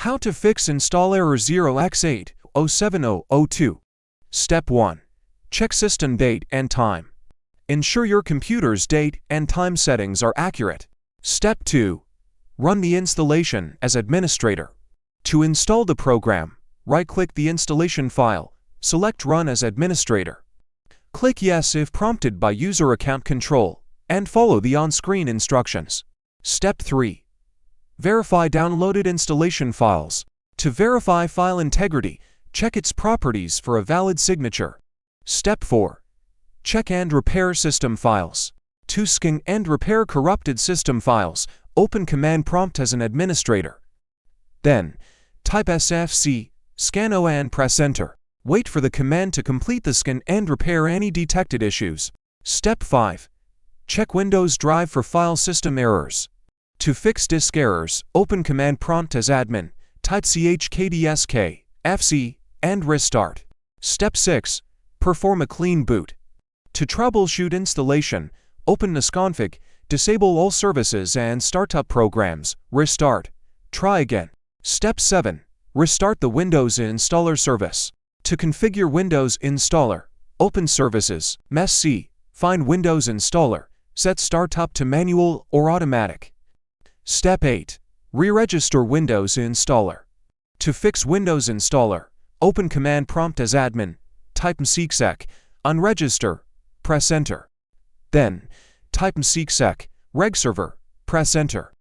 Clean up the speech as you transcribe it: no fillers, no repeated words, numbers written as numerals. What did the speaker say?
How to fix install error 0x80070002. Step 1. Check system date and time. Ensure your computer's date and time settings are accurate. Step 2. Run the installation as administrator. To install the program, right-click the installation file, select Run as administrator. Click Yes if prompted by user account control, and follow the on-screen instructions. Step 3. Verify downloaded installation files. To verify file integrity, check its properties for a valid signature. Step 4. Check and repair system files. To scan and repair corrupted system files, open Command Prompt as an administrator. Then, type SFC, scan and press Enter. Wait for the command to complete the scan and repair any detected issues. Step 5. Check Windows Drive for file system errors. To fix disk errors, open Command Prompt as admin, type chkdsk, fc, and restart. Step 6. Perform a clean boot. To troubleshoot installation, open NSConfig, disable all services and startup programs, restart. Try again. Step 7. Restart the Windows installer service. To configure Windows installer, open Services, Mess C, find Windows installer, set startup to manual or automatic. Step 8. Re-register Windows installer. To fix Windows installer, open Command Prompt as admin, type msexec, unregister, press Enter. Then, type msexec, regserver, press Enter.